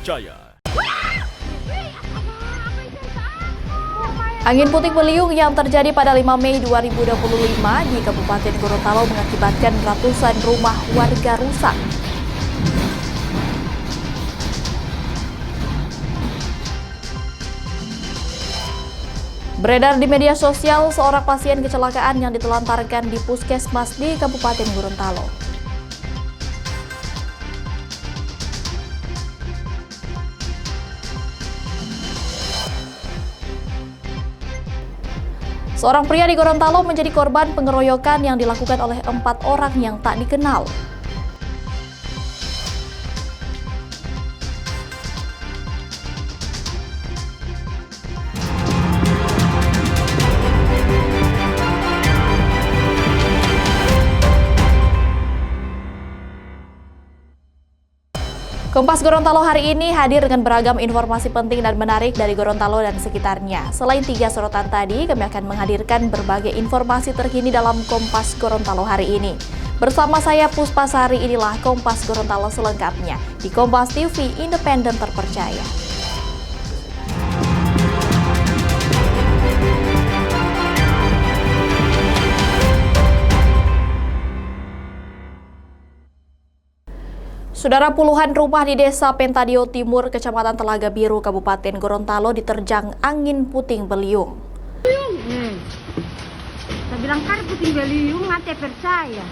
terpercaya. Angin puting beliung yang terjadi pada 5 Mei 2025 di Kabupaten Gorontalo mengakibatkan ratusan rumah warga rusak. Beredar di media sosial seorang pasien kecelakaan yang ditelantarkan di puskesmas di Kabupaten Gorontalo. Seorang pria di Gorontalo menjadi korban pengeroyokan yang dilakukan oleh 4 orang yang tak dikenal. Kompas Gorontalo hari ini hadir dengan beragam informasi penting dan menarik dari Gorontalo dan sekitarnya. Selain 3 sorotan tadi, kami akan menghadirkan berbagai informasi terkini dalam Kompas Gorontalo hari ini. Bersama saya Puspasari, inilah Kompas Gorontalo selengkapnya di Kompas TV Independen Terpercaya. Saudara, puluhan rumah di Desa Pentadio Timur, Kecamatan Telaga Biru, Kabupaten Gorontalo diterjang angin puting beliung. Saya bilang kan puting beliung, mati percaya.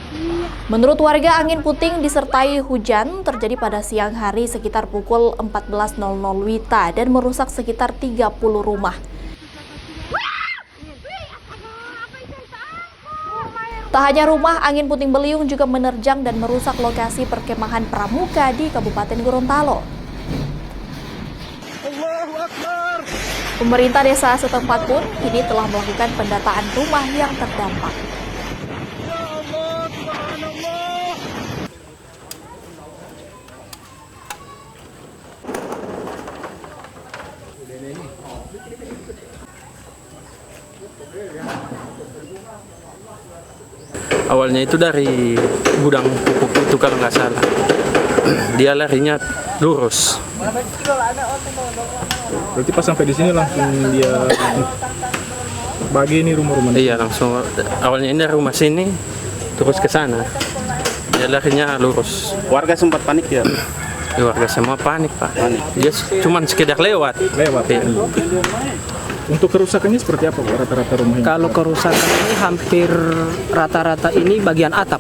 Menurut warga, angin puting disertai hujan terjadi pada siang hari sekitar pukul 14.00 WITA dan merusak sekitar 30 rumah. Tak hanya rumah, angin puting beliung juga menerjang dan merusak lokasi perkemahan pramuka di Kabupaten Gorontalo. Pemerintah desa setempat pun kini telah melakukan pendataan rumah yang terdampak. Awalnya itu dari gudang pupuk itu kalau nggak salah. Dia larinya lurus. Berarti pas sampai di sini langsung dia bagi ini rumah-rumah. Iya, langsung. Awalnya ini dari rumah sini terus ke sana. Dia larinya lurus. Warga sempat panik ya? Warga semua panik, Pak. Dia cuma sekedar lewat. Iya. Untuk kerusakannya seperti apa, Pak, rata-rata rumah ini? Kalau kerusakan ini hampir rata-rata ini bagian atap,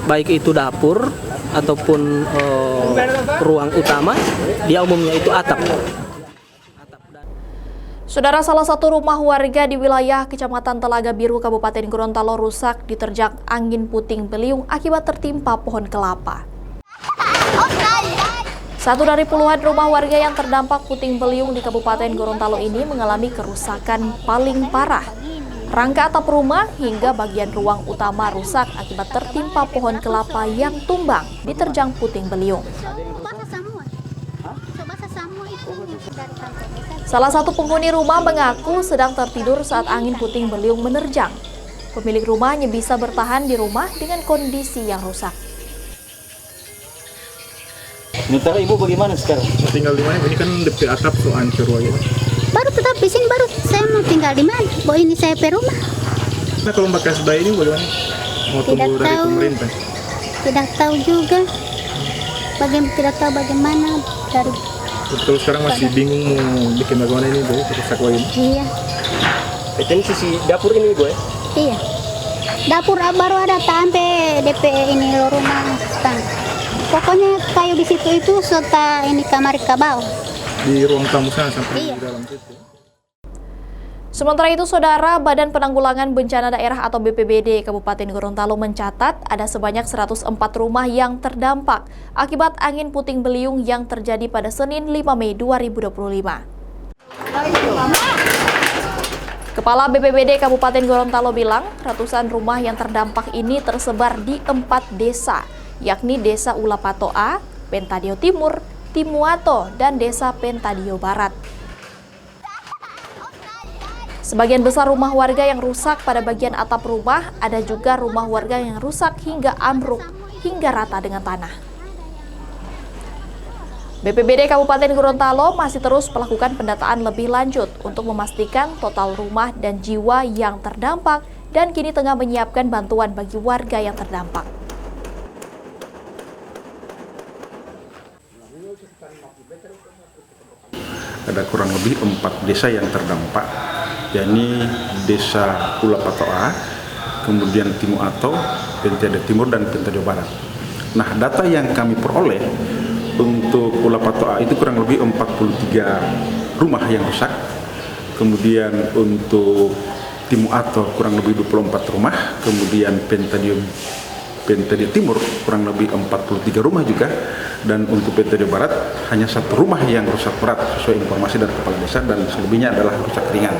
baik itu dapur ataupun ruang utama, dia umumnya itu atap. Saudara, salah satu rumah warga di wilayah Kecamatan Telaga Biru, Kabupaten Gorontalo rusak diterjang angin puting beliung akibat tertimpa pohon kelapa. Satu dari puluhan rumah warga yang terdampak puting beliung di Kabupaten Gorontalo ini mengalami kerusakan paling parah. Rangka atap rumah hingga bagian ruang utama rusak akibat tertimpa pohon kelapa yang tumbang diterjang puting beliung. Salah satu penghuni rumah mengaku sedang tertidur saat angin puting beliung menerjang. Pemilik rumah hanya bisa bertahan di rumah dengan kondisi yang rusak. Sementara ibu bagaimana sekarang? Tinggal di mana? Ini kan DP atap tuh hancur aja. Baru tetap di sini, baru saya mau tinggal di mana? Bahwa ini saya pe rumah. Nah, kalau bekas bayi ini bagaimana? Mau tunggu Tidak dari tahu. pemerintah? Tidak tahu juga. Tidak tahu bagaimana dari. Kalau sekarang masih bingung mau bikin bagaimana ini, Bu, rusak lagi. Iya. Ini sisi dapur ini, Bu ya? Iya. Dapur baru ada sampai DP ini rumah stand. Pokoknya kayu di situ itu serta ini kamar ke bawah. Di ruang tamu sana sampai Iya. di dalam situ. Sementara itu, Saudara, Badan Penanggulangan Bencana Daerah atau BPBD Kabupaten Gorontalo mencatat ada sebanyak 104 rumah yang terdampak akibat angin puting beliung yang terjadi pada Senin 5 Mei 2025. Kepala BPBD Kabupaten Gorontalo bilang ratusan rumah yang terdampak ini tersebar di 4 desa, yakni Desa Ulapato A, Pentadio Timur, Timuato, dan Desa Pentadio Barat. Sebagian besar rumah warga yang rusak pada bagian atap rumah, ada juga rumah warga yang rusak hingga ambruk hingga rata dengan tanah. BPBD Kabupaten Gorontalo masih terus melakukan pendataan lebih lanjut untuk memastikan total rumah dan jiwa yang terdampak dan kini tengah menyiapkan bantuan bagi warga yang terdampak. Ada kurang lebih 4 desa yang terdampak, yakni Desa Ulapatoa, kemudian Timu Ato, Pentade Timur, dan Pentade Barat. Nah, data yang kami peroleh untuk Ulapatoa itu kurang lebih 43 rumah yang rusak. Kemudian untuk Timu Ato kurang lebih 24 rumah. Kemudian Pentade Timur kurang lebih 43 rumah juga. Dan untuk Pentade Barat hanya 1 rumah yang rusak berat sesuai informasi dari kepala desa, dan selebihnya adalah rusak ringan.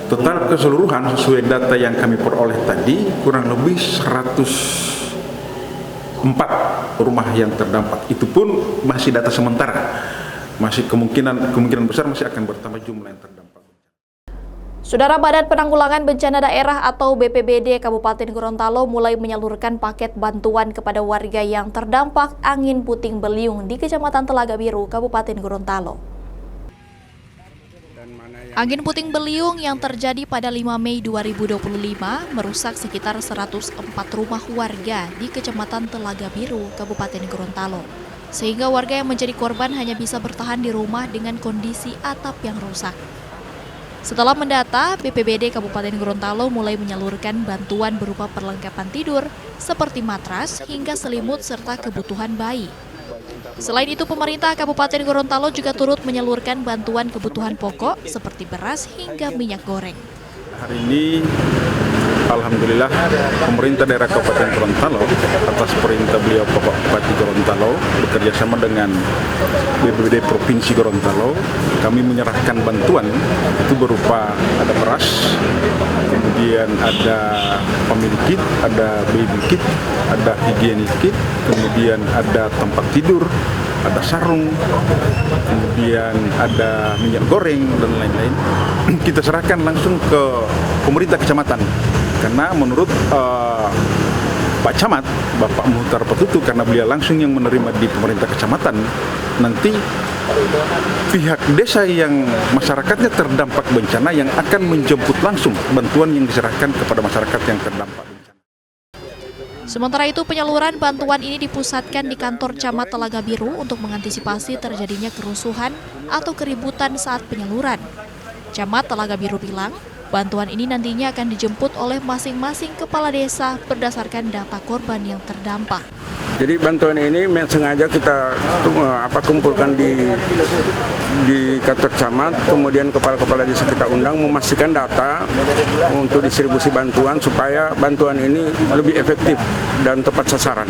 Total keseluruhan sesuai data yang kami peroleh tadi kurang lebih 104 rumah yang terdampak. Itu pun masih data sementara. Masih kemungkinan besar masih akan bertambah jumlah yang terdampak. Saudara, Badan Penanggulangan Bencana Daerah atau BPBD Kabupaten Gorontalo mulai menyalurkan paket bantuan kepada warga yang terdampak angin puting beliung di Kecamatan Telaga Biru, Kabupaten Gorontalo. Angin puting beliung yang terjadi pada 5 Mei 2025 merusak sekitar 104 rumah warga di Kecamatan Telaga Biru, Kabupaten Gorontalo. Sehingga warga yang menjadi korban hanya bisa bertahan di rumah dengan kondisi atap yang rusak. Setelah mendata, BPBD Kabupaten Gorontalo mulai menyalurkan bantuan berupa perlengkapan tidur seperti matras hingga selimut serta kebutuhan bayi. Selain itu, pemerintah Kabupaten Gorontalo juga turut menyalurkan bantuan kebutuhan pokok seperti beras hingga minyak goreng. Hari ini alhamdulillah pemerintah daerah Kabupaten Gorontalo atas perintah beliau Bapak Bupati Gorontalo bekerjasama dengan BPBD Provinsi Gorontalo, kami menyerahkan bantuan itu berupa ada beras, kemudian ada family kit, ada baby kit, ada higienis kit, kemudian ada tempat tidur, ada sarung, kemudian ada minyak goreng dan lain-lain. Kita serahkan langsung ke pemerintah kecamatan karena menurut Pak Camat, Bapak Muhtar Petutu, karena beliau langsung yang menerima di pemerintah kecamatan, nanti pihak desa yang masyarakatnya terdampak bencana yang akan menjemput langsung bantuan yang diserahkan kepada masyarakat yang terdampak bencana. Sementara itu, penyaluran bantuan ini dipusatkan di kantor Camat Telaga Biru untuk mengantisipasi terjadinya kerusuhan atau keributan saat penyaluran. Camat Telaga Biru bilang, bantuan ini nantinya akan dijemput oleh masing-masing kepala desa berdasarkan data korban yang terdampak. Jadi bantuan ini sengaja kita kumpulkan di kantor camat, kemudian kepala-kepala desa kita undang memastikan data untuk distribusi bantuan supaya bantuan ini lebih efektif dan tepat sasaran.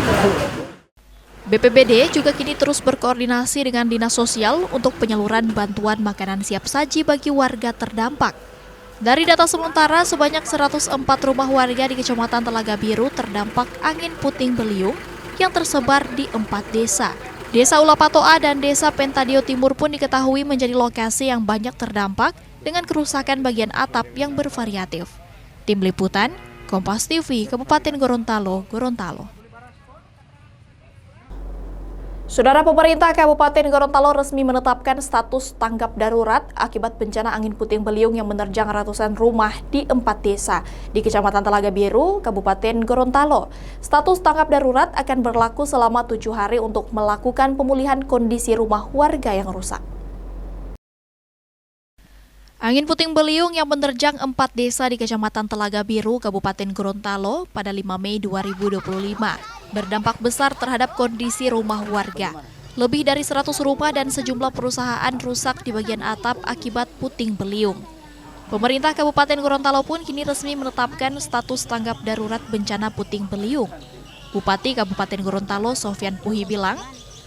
BPBD juga kini terus berkoordinasi dengan Dinas Sosial untuk penyaluran bantuan makanan siap saji bagi warga terdampak. Dari data sementara, sebanyak 104 rumah warga di Kecamatan Telaga Biru terdampak angin puting beliung yang tersebar di 4 desa. Desa Ulapatoa dan Desa Pentade Timur pun diketahui menjadi lokasi yang banyak terdampak dengan kerusakan bagian atap yang bervariatif. Tim Liputan, Kompas TV, Kabupaten Gorontalo, Gorontalo. Saudara, pemerintah Kabupaten Gorontalo resmi menetapkan status tanggap darurat akibat bencana angin puting beliung yang menerjang ratusan rumah di 4 desa di Kecamatan Telaga Biru, Kabupaten Gorontalo. Status tanggap darurat akan berlaku selama 7 hari untuk melakukan pemulihan kondisi rumah warga yang rusak. Angin puting beliung yang menerjang 4 desa di Kecamatan Telaga Biru, Kabupaten Gorontalo pada 5 Mei 2025 berdampak besar terhadap kondisi rumah warga. Lebih dari 100 rumah dan sejumlah perusahaan rusak di bagian atap akibat puting beliung. Pemerintah Kabupaten Gorontalo pun kini resmi menetapkan status tanggap darurat bencana puting beliung. Bupati Kabupaten Gorontalo Sofyan Puhi bilang,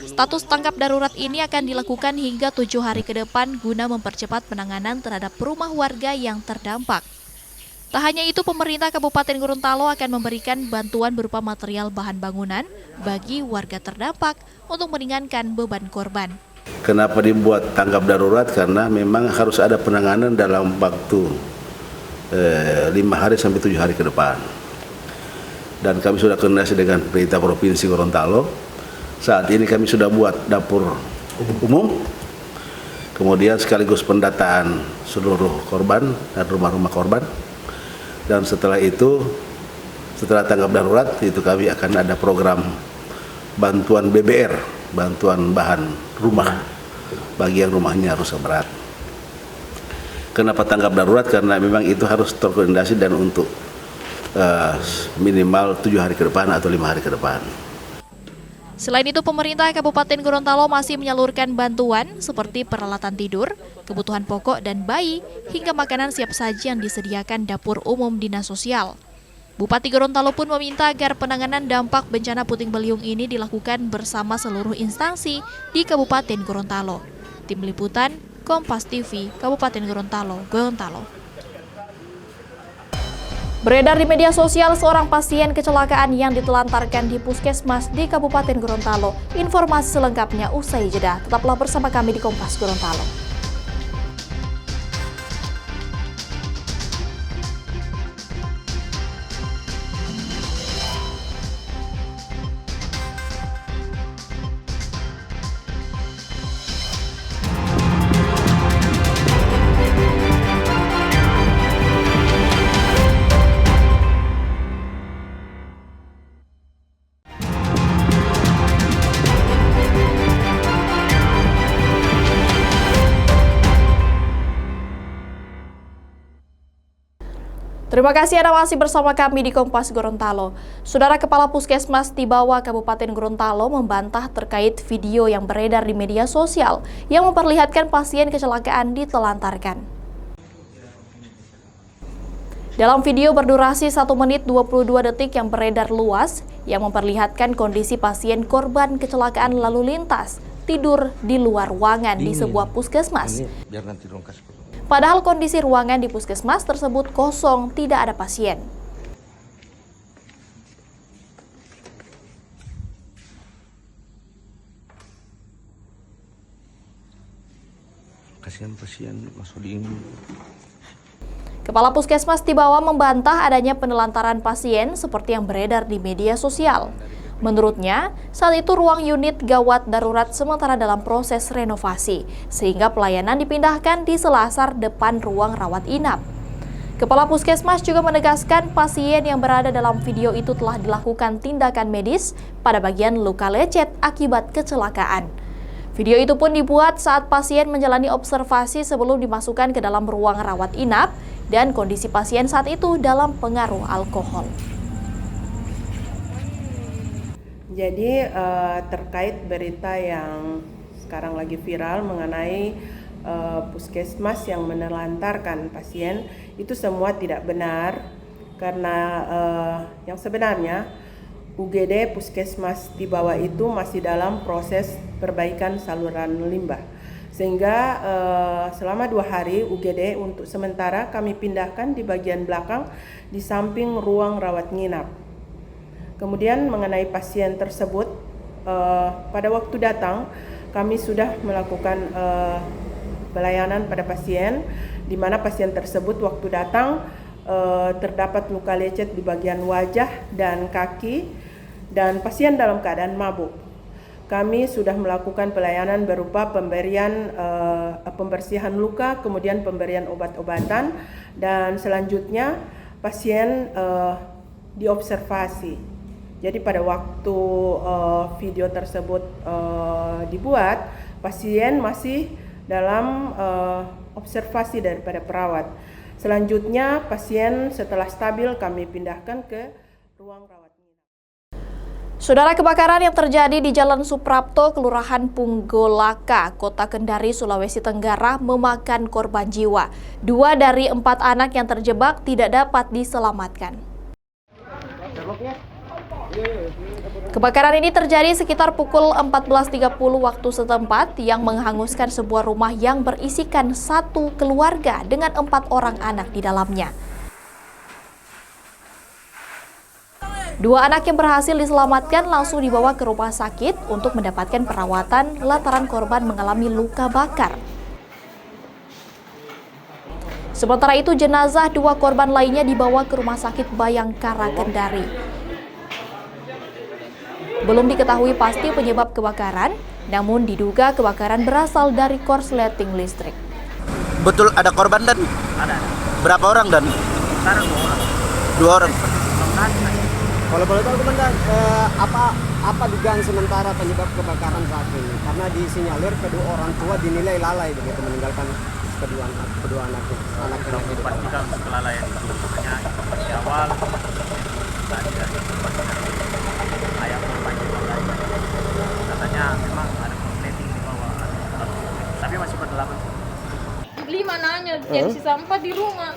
status tanggap darurat ini akan dilakukan hingga 7 hari ke depan guna mempercepat penanganan terhadap rumah warga yang terdampak. Tak hanya itu, pemerintah Kabupaten Gorontalo akan memberikan bantuan berupa material bahan bangunan bagi warga terdampak untuk meringankan beban korban. Kenapa dibuat tanggap darurat? Karena memang harus ada penanganan dalam waktu 5 hari sampai 7 hari ke depan. Dan kami sudah koordinasi dengan pemerintah Provinsi Gorontalo. Saat ini kami sudah buat dapur umum, kemudian sekaligus pendataan seluruh korban dan rumah-rumah korban. Dan setelah itu, setelah tanggap darurat, itu kami akan ada program bantuan BBR, bantuan bahan rumah bagi yang rumahnya rusak berat. Kenapa tanggap darurat? Karena memang itu harus terkoordinasi dan untuk minimal 7 hari ke depan atau 5 hari ke depan. Selain itu, pemerintah Kabupaten Gorontalo masih menyalurkan bantuan seperti peralatan tidur, kebutuhan pokok dan bayi, hingga makanan siap saji yang disediakan dapur umum Dinas Sosial. Bupati Gorontalo pun meminta agar penanganan dampak bencana puting beliung ini dilakukan bersama seluruh instansi di Kabupaten Gorontalo. Tim Liputan, Kompas TV, Kabupaten Gorontalo, Gorontalo. Beredar di media sosial seorang pasien kecelakaan yang ditelantarkan di puskesmas di Kabupaten Gorontalo. Informasi selengkapnya usai jeda. Tetaplah bersama kami di Kompas Gorontalo. Terima kasih Anda masih bersama kami di Kompas Gorontalo. Saudara Kepala Puskesmas Tibawa Kabupaten Gorontalo membantah terkait video yang beredar di media sosial yang memperlihatkan pasien kecelakaan ditelantarkan. Dalam video berdurasi 1 menit 22 detik yang beredar luas, yang memperlihatkan kondisi pasien korban kecelakaan lalu lintas tidur di luar ruangan di sebuah puskesmas. Padahal kondisi ruangan di puskesmas tersebut kosong, tidak ada pasien. Kasihan pasien masuk di ini. Kepala Puskesmas Tibawa membantah adanya penelantaran pasien seperti yang beredar di media sosial. Menurutnya, saat itu ruang unit gawat darurat sementara dalam proses renovasi, sehingga pelayanan dipindahkan di selasar depan ruang rawat inap. Kepala Puskesmas juga menegaskan pasien yang berada dalam video itu telah dilakukan tindakan medis pada bagian luka lecet akibat kecelakaan. Video itu pun dibuat saat pasien menjalani observasi sebelum dimasukkan ke dalam ruang rawat inap dan kondisi pasien saat itu dalam pengaruh alkohol. Jadi terkait berita yang sekarang lagi viral mengenai puskesmas yang menelantarkan pasien, itu semua tidak benar karena yang sebenarnya UGD Puskesmas Tibawa itu masih dalam proses perbaikan saluran limbah. Sehingga selama 2 hari UGD untuk sementara kami pindahkan di bagian belakang di samping ruang rawat nginap. Kemudian mengenai pasien tersebut, pada waktu datang kami sudah melakukan pelayanan pada pasien, di mana pasien tersebut waktu datang terdapat luka lecet di bagian wajah dan kaki, dan pasien dalam keadaan mabuk. Kami sudah melakukan pelayanan berupa pemberian pembersihan luka, kemudian pemberian obat-obatan, dan selanjutnya pasien diobservasi. Jadi pada waktu video tersebut dibuat, pasien masih dalam observasi daripada perawat. Selanjutnya pasien setelah stabil kami pindahkan ke ruang rawat inap. Saudara, kebakaran yang terjadi di Jalan Suprapto, Kelurahan Punggolaka, Kota Kendari, Sulawesi Tenggara memakan korban jiwa. 2 dari 4 anak yang terjebak tidak dapat diselamatkan. Kebakaran ini terjadi sekitar pukul 14.30 waktu setempat yang menghanguskan sebuah rumah yang berisikan 1 keluarga dengan 4 orang anak di dalamnya. 2 anak yang berhasil diselamatkan langsung dibawa ke rumah sakit untuk mendapatkan perawatan lantaran korban mengalami luka bakar. Sementara itu jenazah 2 korban lainnya dibawa ke Rumah Sakit Bayangkara Kendari. Belum diketahui pasti penyebab kebakaran, Namun diduga kebakaran berasal dari korsleting listrik. Betul ada korban dan? Ada. Berapa orang dan? Sekarang 2 orang. 2 orang. Kalau boleh tahu komandan, apa dugaan sementara penyebab kebakaran saat ini? Karena disinyalir kedua orang tua dinilai lalai begitu meninggalkan kedua anaknya. Kita pastikan kelalaian itu. Hanya informasi awal tadi dari ayah korban jiwa tadi. Katanya memang ada korsleting di bawah, tapi masih berdelapan. 5 nanya, jadi sisa 4 di rumah.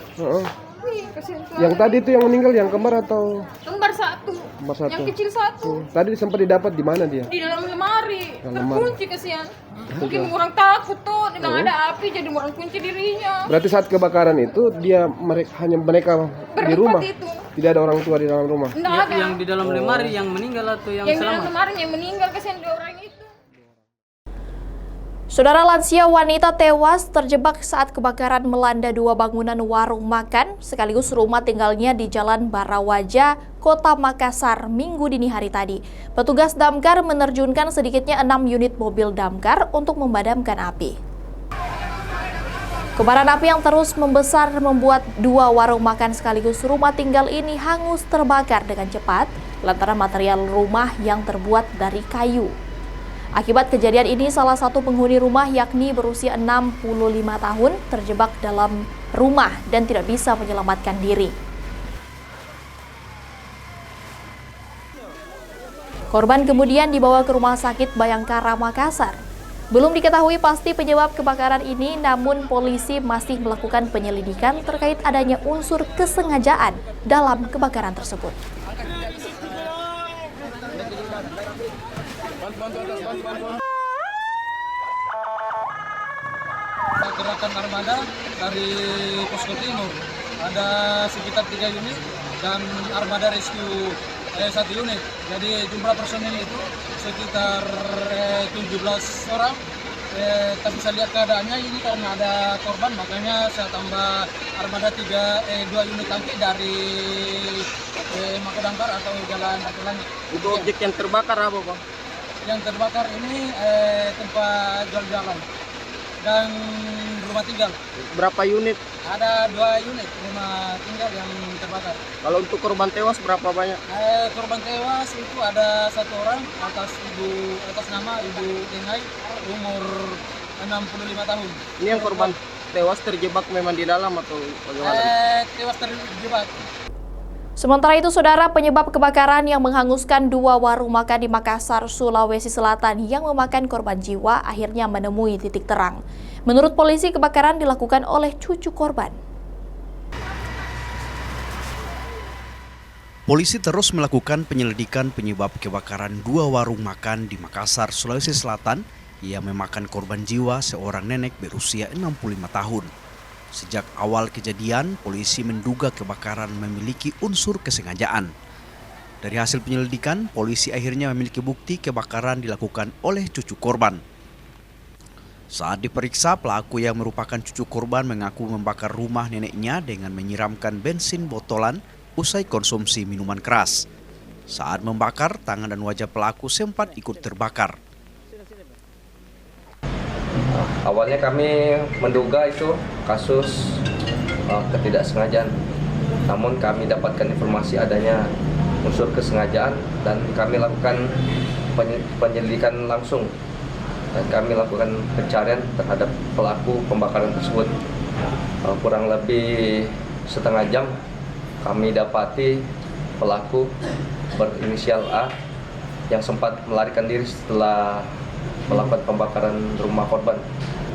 Yang tadi itu yang meninggal yang kembar atau? Kembar satu. Yang kecil satu. Tadi sempat didapat di mana dia? Di dalam lemari. Terkunci kesian. Mungkin orang takut tuh, tidak ada api jadi orang kunci dirinya. Berarti saat kebakaran itu hanya mereka di rumah. Itu. Tidak ada orang tua di dalam rumah. Tidak ada. Yang di dalam lemari yang meninggal atau yang selamat? Yang di dalam lemari yang meninggal kesian di orang itu. Saudara, lansia wanita tewas terjebak saat kebakaran melanda 2 bangunan warung makan sekaligus rumah tinggalnya di Jalan Barawaja, Kota Makassar, Minggu dini hari tadi. Petugas damkar menerjunkan sedikitnya 6 unit mobil damkar untuk memadamkan api. Kobaran api yang terus membesar membuat 2 warung makan sekaligus rumah tinggal ini hangus terbakar dengan cepat lantaran material rumah yang terbuat dari kayu. Akibat kejadian ini, salah satu penghuni rumah yakni berusia 65 tahun terjebak dalam rumah dan tidak bisa menyelamatkan diri. Korban kemudian dibawa ke Rumah Sakit Bayangkara, Makassar. Belum diketahui pasti penyebab kebakaran ini, namun polisi masih melakukan penyelidikan terkait adanya unsur kesengajaan dalam kebakaran tersebut. Gerakan armada dari Posko Timur ada sekitar 3 unit dan armada rescue 1 unit. Jadi jumlah personil itu sekitar 17 orang. Tapi saya lihat keadaannya ini karena ada korban, makanya saya tambah armada 2 unit tangki dari Mako Damkar atau Jalan Atulan. Itu objek yang terbakar apa, Bang? Yang terbakar ini tempat jual jalan dan rumah tinggal. Berapa unit? Ada 2 unit rumah tinggal yang terbakar. Kalau untuk korban tewas berapa banyak? Korban tewas itu ada 1 orang atas nama Ibu Dengai, umur 65 tahun. Ini yang korban tewas terjebak memang di dalam atau bagaimana? Tewas terjebak. Sementara itu, saudara, penyebab kebakaran yang menghanguskan 2 warung makan di Makassar, Sulawesi Selatan yang memakan korban jiwa akhirnya menemui titik terang. Menurut polisi, kebakaran dilakukan oleh cucu korban. Polisi terus melakukan penyelidikan penyebab kebakaran 2 warung makan di Makassar, Sulawesi Selatan yang memakan korban jiwa seorang nenek berusia 65 tahun. Sejak awal kejadian, polisi menduga kebakaran memiliki unsur kesengajaan. Dari hasil penyelidikan, polisi akhirnya memiliki bukti kebakaran dilakukan oleh cucu korban. Saat diperiksa, pelaku yang merupakan cucu korban mengaku membakar rumah neneknya dengan menyiramkan bensin botolan usai konsumsi minuman keras. Saat membakar, tangan dan wajah pelaku sempat ikut terbakar. Awalnya kami menduga itu kasus ketidaksengajaan, namun kami dapatkan informasi adanya unsur kesengajaan dan kami lakukan penyelidikan langsung dan kami lakukan pencarian terhadap pelaku pembakaran tersebut. Kurang lebih setengah jam kami dapati pelaku berinisial A yang sempat melarikan diri setelah melakukan pembakaran rumah korban.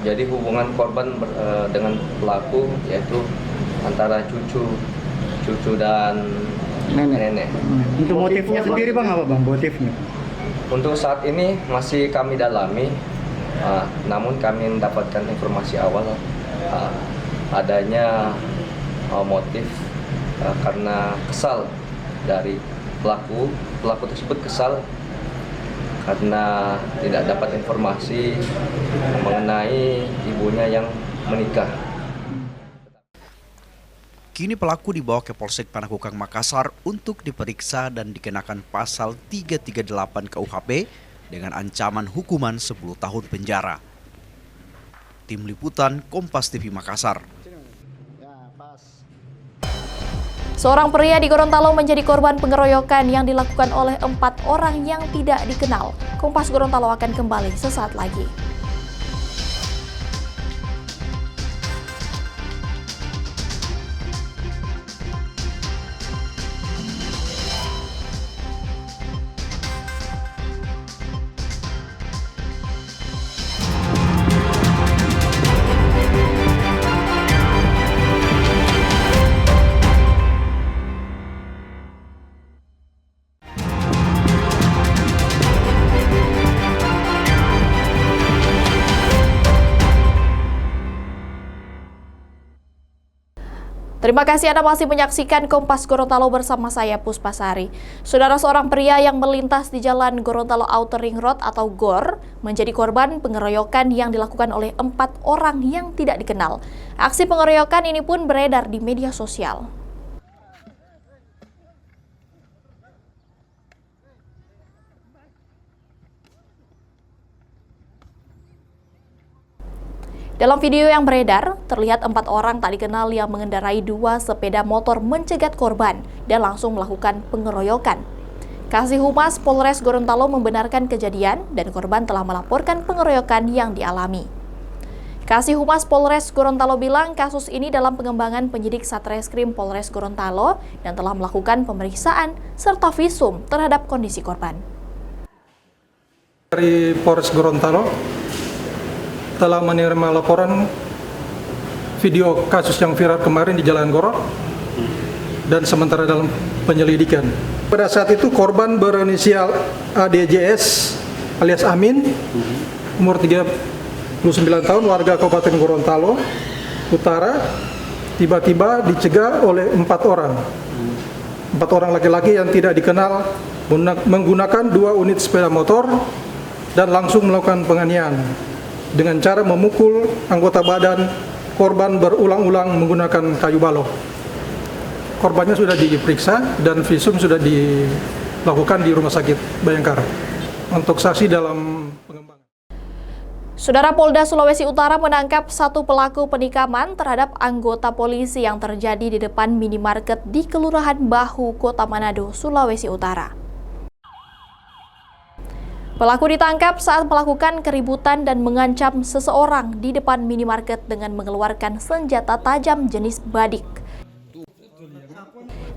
Jadi hubungan korban dengan pelaku yaitu antara cucu dan nenek. Untuk motifnya sendiri Bang, apa Bang motifnya? Untuk saat ini masih kami dalami, namun kami mendapatkan informasi awal adanya motif karena kesal dari pelaku tersebut kesal karena tidak dapat informasi mengenai ibunya yang menikah. Kini pelaku dibawa ke Polsek Panakukang, Makassar untuk diperiksa dan dikenakan pasal 338 KUHP dengan ancaman hukuman 10 tahun penjara. Tim Liputan Kompas TV Makassar. Seorang pria di Gorontalo menjadi korban pengeroyokan yang dilakukan oleh 4 orang yang tidak dikenal. Kompas Gorontalo akan kembali sesaat lagi. Terima kasih Anda masih menyaksikan Kompas Gorontalo bersama saya Puspasari. Saudara, seorang pria yang melintas di Jalan Gorontalo Outer Ring Road atau GOR menjadi korban pengeroyokan yang dilakukan oleh 4 orang yang tidak dikenal. Aksi pengeroyokan ini pun beredar di media sosial. Dalam video yang beredar, terlihat 4 orang tak dikenal yang mengendarai 2 sepeda motor mencegat korban dan langsung melakukan pengeroyokan. Kasih Humas Polres Gorontalo membenarkan kejadian dan korban telah melaporkan pengeroyokan yang dialami. Kasih Humas Polres Gorontalo bilang kasus ini dalam pengembangan penyidik Satreskrim Polres Gorontalo dan telah melakukan pemeriksaan serta visum terhadap kondisi korban. Dari Polres Gorontalo telah menerima laporan video kasus yang viral kemarin di Jalan Goro dan sementara dalam penyelidikan. Pada saat itu korban berinisial ADJS alias Amin, umur 39 tahun, warga Kabupaten Gorontalo Utara, tiba-tiba dicegat oleh 4 orang. 4 orang laki-laki yang tidak dikenal menggunakan 2 unit sepeda motor dan langsung melakukan penganiayaan dengan cara memukul anggota badan korban berulang-ulang menggunakan kayu balok. Korbannya sudah diperiksa dan visum sudah dilakukan di Rumah Sakit Bayangkara. Untuk saksi dalam pengembangan. Saudara, Polda Sulawesi Utara menangkap 1 pelaku penikaman terhadap anggota polisi yang terjadi di depan minimarket di Kelurahan Bahu, Kota Manado, Sulawesi Utara. Pelaku ditangkap saat melakukan keributan dan mengancam seseorang di depan minimarket dengan mengeluarkan senjata tajam jenis badik.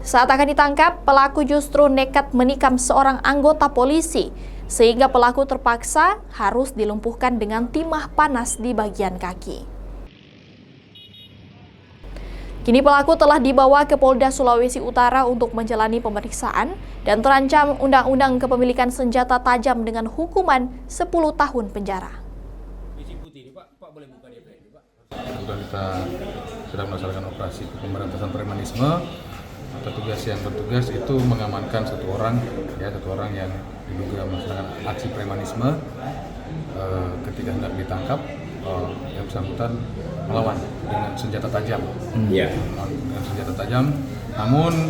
Saat akan ditangkap, pelaku justru nekat menikam seorang anggota polisi, sehingga pelaku terpaksa harus dilumpuhkan dengan timah panas di bagian kaki. Kini pelaku telah dibawa ke Polda Sulawesi Utara untuk menjalani pemeriksaan dan terancam Undang-Undang Kepemilikan Senjata Tajam dengan hukuman 10 tahun penjara. Kita sedang melaksanakan operasi pemberantasan premanisme. Petugas yang bertugas itu mengamankan satu orang yang diduga melaksanakan aksi premanisme. Ketika hendak ditangkap, yang bersangkutan melawan dengan senjata tajam. Dengan senjata tajam, namun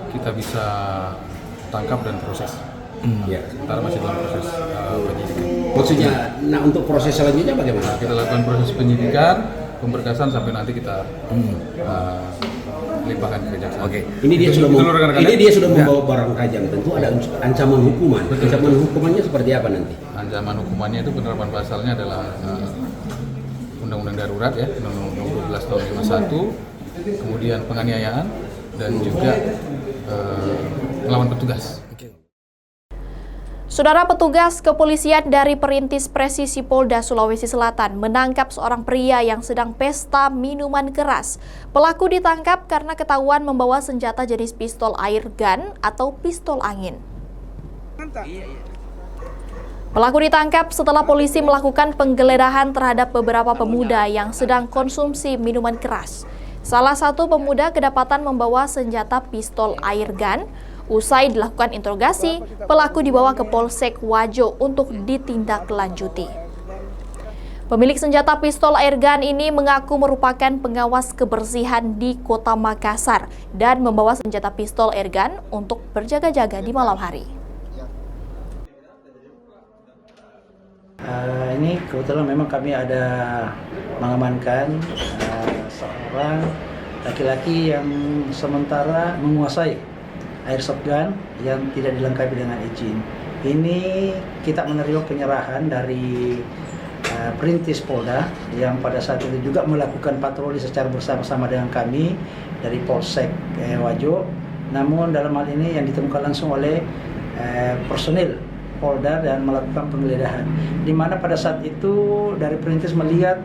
kita bisa tangkap dan proses. Sementara masih dalam proses penyidikan. Maksudnya, nah untuk proses selanjutnya bagaimana? Kita lakukan proses penyidikan, pemberkasan sampai nanti kita limpahkan ke kejaksaan. Oke. Ini dia sudah membawa barang tajam. Tentu ada ancaman hukuman. Betul. Ancaman hukumannya seperti apa nanti? Ancaman hukumannya itu penerapan pasalnya adalah Undang-Undang Darurat ya, Undang-Undang 12 tahun 51, kemudian penganiayaan dan juga melawan petugas. Saudara, petugas kepolisian dari Perintis Presisi Polda Sulawesi Selatan menangkap seorang pria yang sedang pesta minuman keras. Pelaku ditangkap karena ketahuan membawa senjata jenis pistol air gun atau pistol angin. Pelaku ditangkap setelah polisi melakukan penggeledahan terhadap beberapa pemuda yang sedang konsumsi minuman keras. Salah satu pemuda kedapatan membawa senjata pistol air gun. Usai dilakukan interogasi, pelaku dibawa ke Polsek Wajo untuk ditindaklanjuti. Pemilik senjata pistol air gun ini mengaku merupakan pengawas kebersihan di Kota Makassar dan membawa senjata pistol air gun untuk berjaga-jaga di malam hari. Ini kebetulan memang kami ada mengamankan seorang laki-laki yang sementara menguasai airsoft gun yang tidak dilengkapi dengan izin. Ini kita menerima penyerahan dari Perintis Polda yang pada saat itu juga melakukan patroli secara bersama-sama dengan kami dari Polsek Wajo. Namun dalam hal ini yang ditemukan langsung oleh personil Polda dan melakukan penggeledahan. Di mana pada saat itu dari Perintis melihat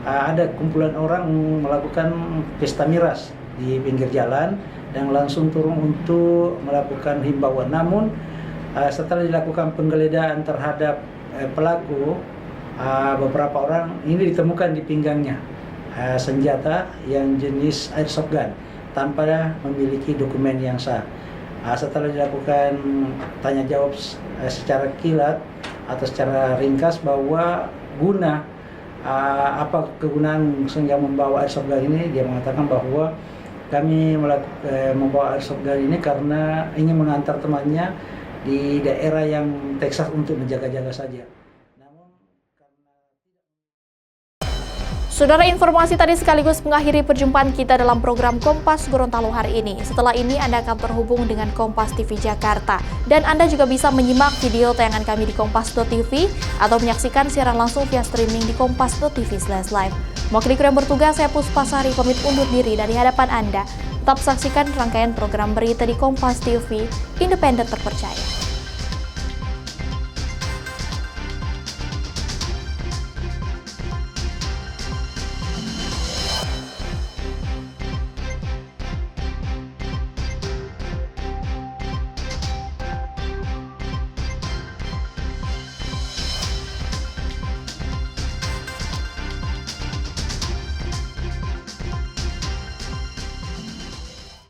ada kumpulan orang melakukan pesta miras di pinggir jalan dan langsung turun untuk melakukan himbauan. Namun setelah dilakukan penggeledahan terhadap pelaku, beberapa orang ini ditemukan di pinggangnya senjata yang jenis airsoft gun tanpa memiliki dokumen yang sah. Setelah dilakukan tanya jawab secara kilat atau secara ringkas bahwa apa kegunaan sehingga membawa airsoft gun ini, dia mengatakan bahwa kami membawa airsoft gun ini karena ingin mengantar temannya di daerah yang Texas untuk menjaga-jaga saja. Saudara, informasi tadi sekaligus mengakhiri perjumpaan kita dalam program Kompas Gorontalo hari ini. Setelah ini Anda akan terhubung dengan Kompas TV Jakarta. Dan Anda juga bisa menyimak video tayangan kami di kompas.tv atau menyaksikan siaran langsung via streaming di kompas.tv/live. Mewakili kru yang bertugas, saya Puspasari pamit undur diri dari hadapan Anda. Tetap saksikan rangkaian program berita di Kompas TV, independen terpercaya.